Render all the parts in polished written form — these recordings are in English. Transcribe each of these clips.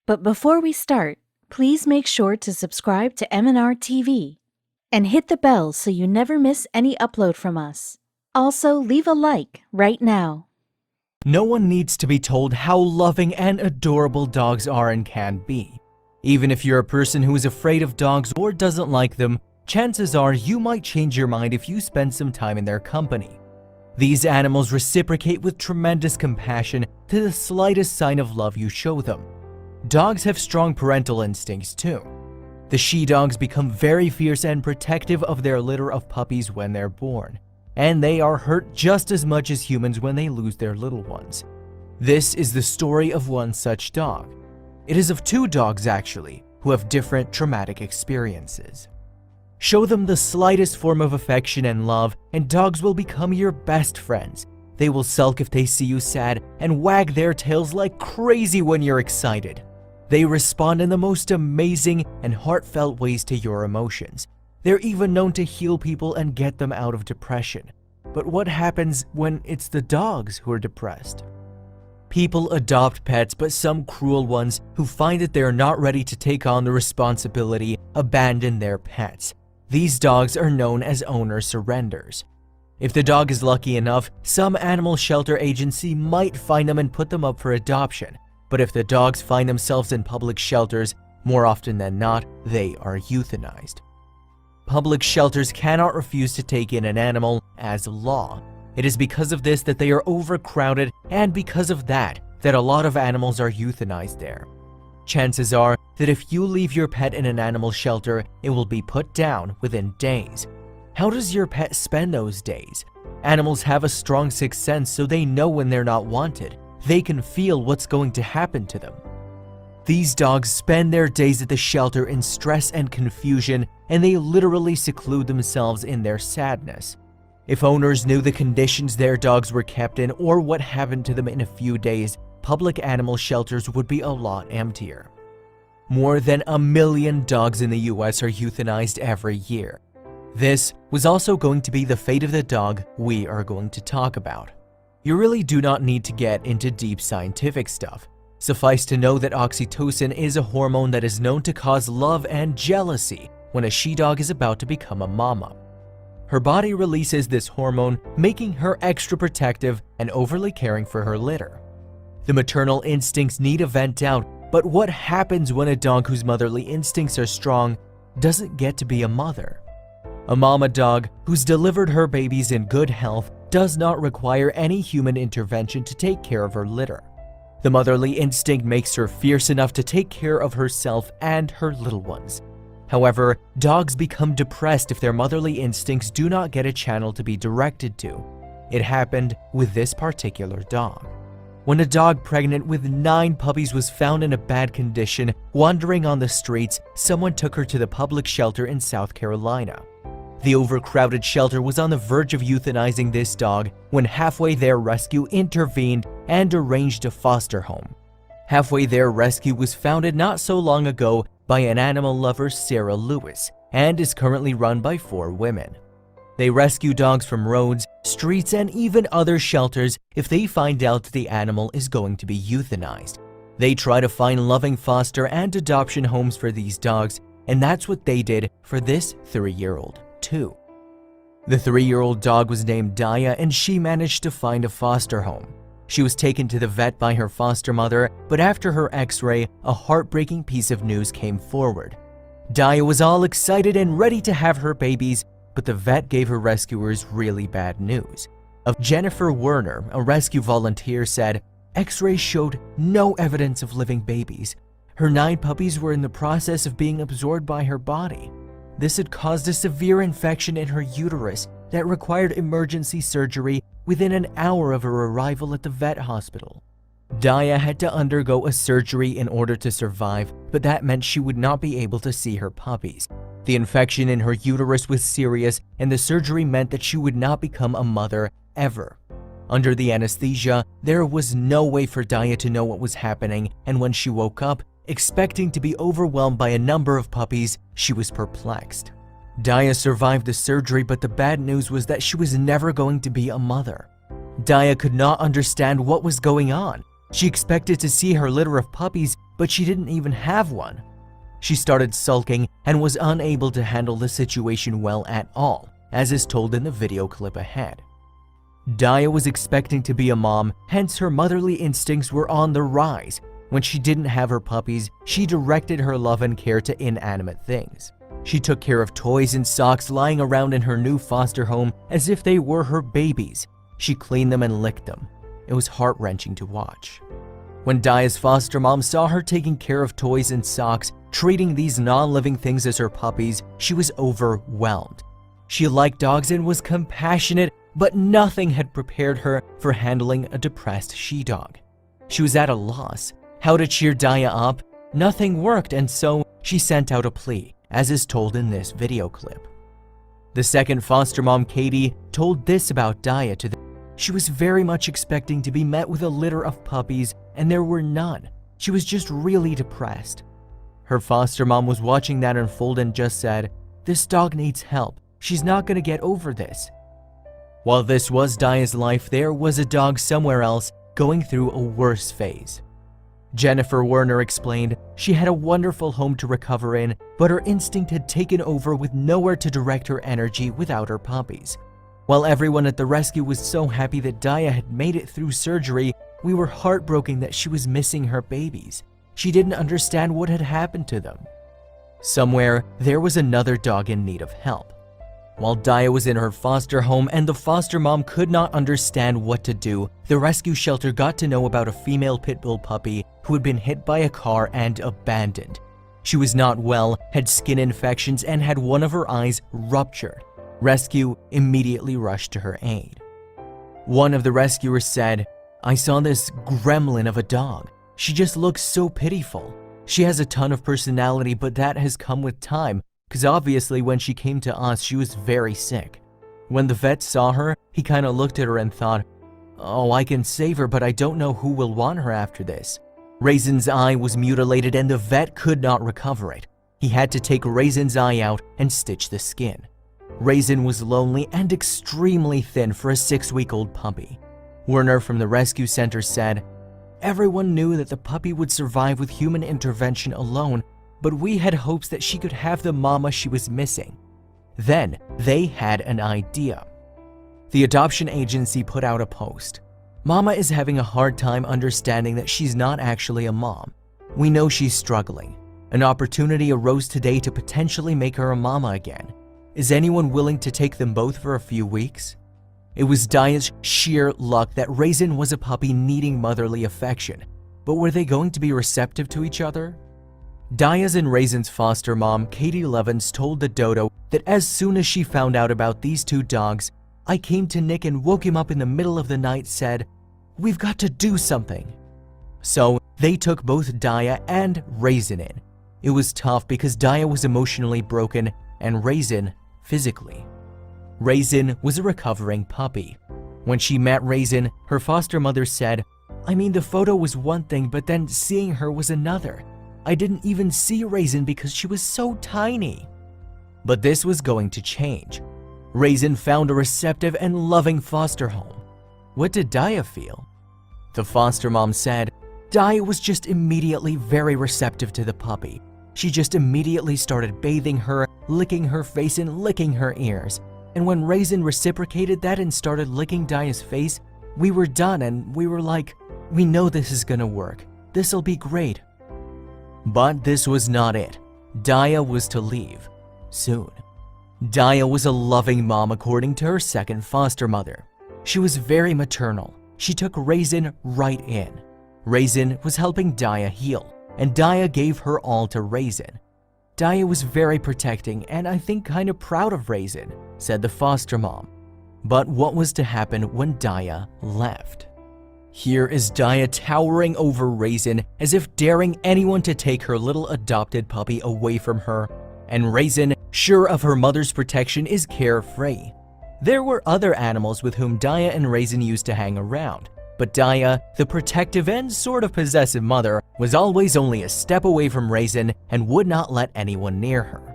But before we start, please make sure to subscribe to M&R TV and hit the bell so you never miss any upload from us. Also, leave a like right now. No one needs to be told how loving and adorable dogs are and can be. Even if you're a person who is afraid of dogs or doesn't like them, chances are you might change your mind if you spend some time in their company. These animals reciprocate with tremendous compassion to the slightest sign of love you show them. Dogs have strong parental instincts too. The she-dogs become very fierce and protective of their litter of puppies when they're born, and they are hurt just as much as humans when they lose their little ones. This is the story of one such dog. It is of two dogs actually, who have different traumatic experiences. Show them the slightest form of affection and love, and dogs will become your best friends. They will sulk if they see you sad and wag their tails like crazy when you're excited. They respond in the most amazing and heartfelt ways to your emotions. They're even known to heal people and get them out of depression. But what happens when it's the dogs who are depressed? People adopt pets, but some cruel ones who find that they're not ready to take on the responsibility abandon their pets. These dogs are known as owner surrenders. If the dog is lucky enough, some animal shelter agency might find them and put them up for adoption. But if the dogs find themselves in public shelters, more often than not, they are euthanized. Public shelters cannot refuse to take in an animal as law. It is because of this that they are overcrowded, and because of that a lot of animals are euthanized there. Chances are that if you leave your pet in an animal shelter, it will be put down within days. How does your pet spend those days? Animals have a strong sixth sense, so they know when they're not wanted. They can feel what's going to happen to them. These dogs spend their days at the shelter in stress and confusion, and they literally seclude themselves in their sadness. If owners knew the conditions their dogs were kept in or what happened to them in a few days, public animal shelters would be a lot emptier. More than 1 million dogs in the US are euthanized every year. This was also going to be the fate of the dog we are going to talk about. You really do not need to get into deep scientific stuff. Suffice to know that oxytocin is a hormone that is known to cause love and jealousy when a she-dog is about to become a mama. Her body releases this hormone, making her extra protective and overly caring for her litter. The maternal instincts need a vent out, but what happens when a dog whose motherly instincts are strong doesn't get to be a mother? A mama dog who's delivered her babies in good health does not require any human intervention to take care of her litter. The motherly instinct makes her fierce enough to take care of herself and her little ones. However, dogs become depressed if their motherly instincts do not get a channel to be directed to. It happened with this particular dog. When a dog pregnant with 9 puppies was found in a bad condition, wandering on the streets, someone took her to the public shelter in South Carolina. The overcrowded shelter was on the verge of euthanizing this dog when halfway there rescue intervened and arranged a foster home. Halfway there rescue was founded not so long ago by an animal lover, Sarah Lewis, and is currently run by 4 women. They rescue dogs from roads, streets, and even other shelters if they find out that the animal is going to be euthanized. They try to find loving foster and adoption homes for these dogs, and that's what they did for this 3-year-old too. The 3-year-old dog was named Daya, and she managed to find a foster home. She was taken to the vet by her foster mother, but after her x-ray, a heartbreaking piece of news came forward. Daya was all excited and ready to have her babies, but the vet gave her rescuers really bad news. Jennifer Werner, a rescue volunteer, said, "X-rays showed no evidence of living babies. Her 9 puppies were in the process of being absorbed by her body. This had caused a severe infection in her uterus that required emergency surgery within an hour of her arrival at the vet hospital. Daya had to undergo a surgery in order to survive, but that meant she would not be able to see her puppies. The infection in her uterus was serious, and the surgery meant that she would not become a mother ever. Under the anesthesia, there was no way for Daya to know what was happening, and when she woke up, expecting to be overwhelmed by a number of puppies, she was perplexed. Daya survived the surgery, but the bad news was that she was never going to be a mother. Daya could not understand what was going on. She expected to see her litter of puppies, but she didn't even have one. She started sulking and was unable to handle the situation well at all, as is told in the video clip ahead. Daya was expecting to be a mom, hence her motherly instincts were on the rise. When she didn't have her puppies, she directed her love and care to inanimate things. She took care of toys and socks lying around in her new foster home as if they were her babies. She cleaned them and licked them. It was heart-wrenching to watch. When Daya's foster mom saw her taking care of toys and socks, treating these non-living things as her puppies, she was overwhelmed. She liked dogs and was compassionate, but nothing had prepared her for handling a depressed she-dog. She was at a loss. How to cheer Daya up? Nothing worked, and so she sent out a plea, as is told in this video clip. The second foster mom, Katie, told this about Daya to them. She was very much expecting to be met with a litter of puppies, and there were none. She was just really depressed. Her foster mom was watching that unfold and just said, "This dog needs help. She's not going to get over this." While this was Daya's life, there was a dog somewhere else going through a worse phase. Jennifer Werner explained she had a wonderful home to recover in, but her instinct had taken over with nowhere to direct her energy without her puppies. While everyone at the rescue was so happy that Daya had made it through surgery, we were heartbroken that she was missing her babies. She didn't understand what had happened to them. Somewhere, there was another dog in need of help. While Daya was in her foster home and the foster mom could not understand what to do, the rescue shelter got to know about a female pit bull puppy who had been hit by a car and abandoned. She was not well, had skin infections, and had one of her eyes ruptured. Rescue immediately rushed to her aid. One of the rescuers said, "I saw this gremlin of a dog. She just looks so pitiful. She has a ton of personality, but that has come with time. Because obviously when she came to us, she was very sick. When the vet saw her, he kind of looked at her and thought, oh, I can save her, but I don't know who will want her after this." Raisin's eye was mutilated and the vet could not recover it. He had to take Raisin's eye out and stitch the skin. Raisin was lonely and extremely thin for a 6-week-old puppy. Werner from the rescue center said, "Everyone knew that the puppy would survive with human intervention alone, but we had hopes that she could have the mama she was missing." Then they had an idea. The adoption agency put out a post. "Mama is having a hard time understanding that she's not actually a mom. We know she's struggling. An opportunity arose today to potentially make her a mama again. Is anyone willing to take them both for a few weeks?" It was Daya's sheer luck that Raisin was a puppy needing motherly affection, but were they going to be receptive to each other? Daya's and Raisin's foster mom, Katie Levins, told the dodo that as soon as she found out about these two dogs, "I came to Nick and woke him up in the middle of the night, said, 'We've got to do something.'" So they took both Daya and Raisin in. It was tough because Daya was emotionally broken and Raisin physically. Raisin was a recovering puppy. When she met Raisin, her foster mother said, "I mean, the photo was one thing, but then seeing her was another. I didn't even see Raisin because she was so tiny." But this was going to change. Raisin found a receptive and loving foster home. What did Daya feel? The foster mom said, "Daya was just immediately very receptive to the puppy. She just immediately started bathing her, licking her face and licking her ears. And when Raisin reciprocated that and started licking Daya's face, we were done and we were like, we know this is gonna work. This'll be great." But this was not it. Daya was to leave soon. Daya was a loving mom according to her second foster mother. She was very maternal. She took Raisin right in. Raisin was helping Daya heal, and Daya gave her all to Raisin. Daya was very protecting and I think kind of proud of Raisin, said the foster mom. But what was to happen when Daya left? Here is Daya towering over Raisin as if daring anyone to take her little adopted puppy away from her, and Raisin, sure of her mother's protection, is carefree. There were other animals with whom Daya and Raisin used to hang around, but Daya, the protective and sort of possessive mother, was always only a step away from Raisin and would not let anyone near her.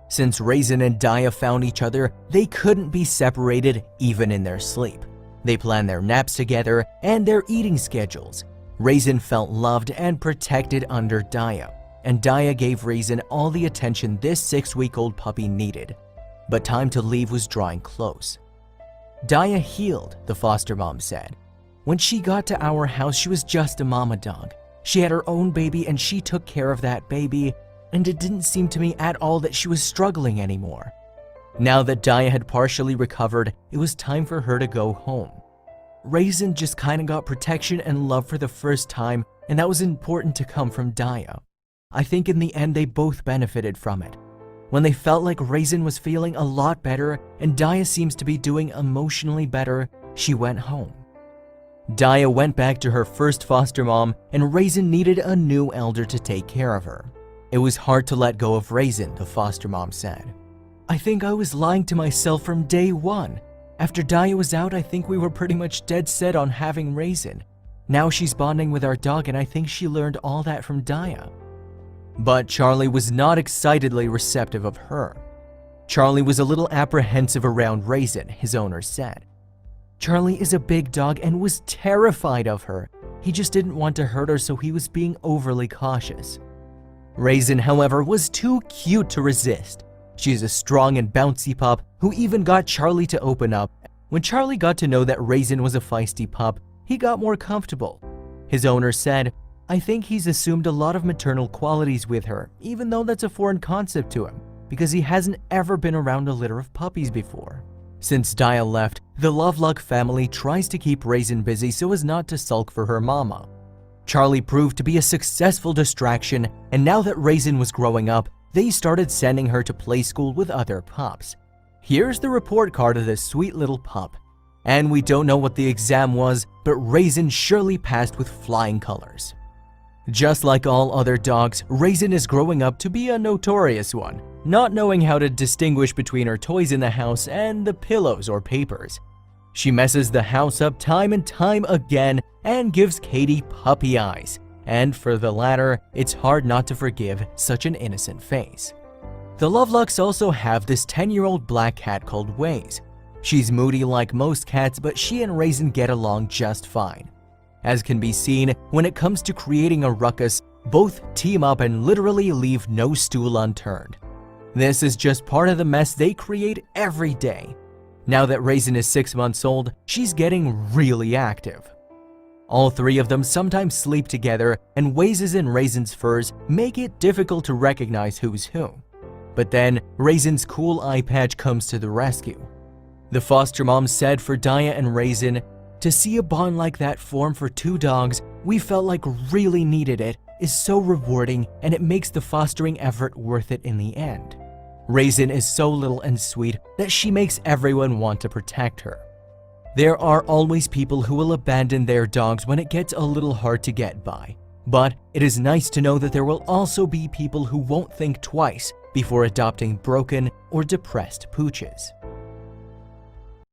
Since Raisin and Daya found each other, they couldn't be separated even in their sleep. They planned their naps together and their eating schedules. Raisin felt loved and protected under Daya, and Daya gave Raisin all the attention this 6-week-old puppy needed. But time to leave was drawing close. Daya healed, the foster mom said. When she got to our house, she was just a mama dog. She had her own baby and she took care of that baby, and it didn't seem to me at all that she was struggling anymore. Now that Daya had partially recovered, it was time for her to go home. Raisin just kinda got protection and love for the first time, and that was important to come from Daya. I think in the end they both benefited from it. When they felt like Raisin was feeling a lot better and Daya seems to be doing emotionally better, she went home. Daya went back to her first foster mom, and Raisin needed a new elder to take care of her. It was hard to let go of Raisin, the foster mom said. I think I was lying to myself from day one. After Daya was out, I think we were pretty much dead set on having Raisin. Now she's bonding with our dog, and I think she learned all that from Daya. But Charlie was not excitedly receptive of her. Charlie was a little apprehensive around Raisin, his owner said. Charlie is a big dog and was terrified of her. He just didn't want to hurt her, so he was being overly cautious. Raisin, however, was too cute to resist. She's a strong and bouncy pup who even got Charlie to open up. When Charlie got to know that Raisin was a feisty pup, he got more comfortable. His owner said, I think he's assumed a lot of maternal qualities with her, even though that's a foreign concept to him, because he hasn't ever been around a litter of puppies before. Since Daya left, the Lovelock family tries to keep Raisin busy so as not to sulk for her mama. Charlie proved to be a successful distraction, and now that Raisin was growing up, they started sending her to play school with other pups. Here's the report card of this sweet little pup. And we don't know what the exam was, but Raisin surely passed with flying colors. Just like all other dogs, Raisin is growing up to be a notorious one, not knowing how to distinguish between her toys in the house and the pillows or papers. She messes the house up time and time again and gives Katie puppy eyes, and for the latter, it's hard not to forgive such an innocent face. The Lovelocks also have this 10-year-old black cat called Waze. She's moody like most cats, but she and Raisin get along just fine. As can be seen, when it comes to creating a ruckus, both team up and literally leave no stool unturned. This is just part of the mess they create every day. Now that Raisin is 6 months old, she's getting really active. All three of them sometimes sleep together, and Waze's and Raisin's furs make it difficult to recognize who's who. But then, Raisin's cool eye patch comes to the rescue. The foster mom said for Daya and Raisin, to see a bond like that form for two dogs we felt like really needed it is so rewarding, and it makes the fostering effort worth it in the end. Raisin is so little and sweet that she makes everyone want to protect her. There are always people who will abandon their dogs when it gets a little hard to get by, but it is nice to know that there will also be people who won't think twice before adopting broken or depressed pooches.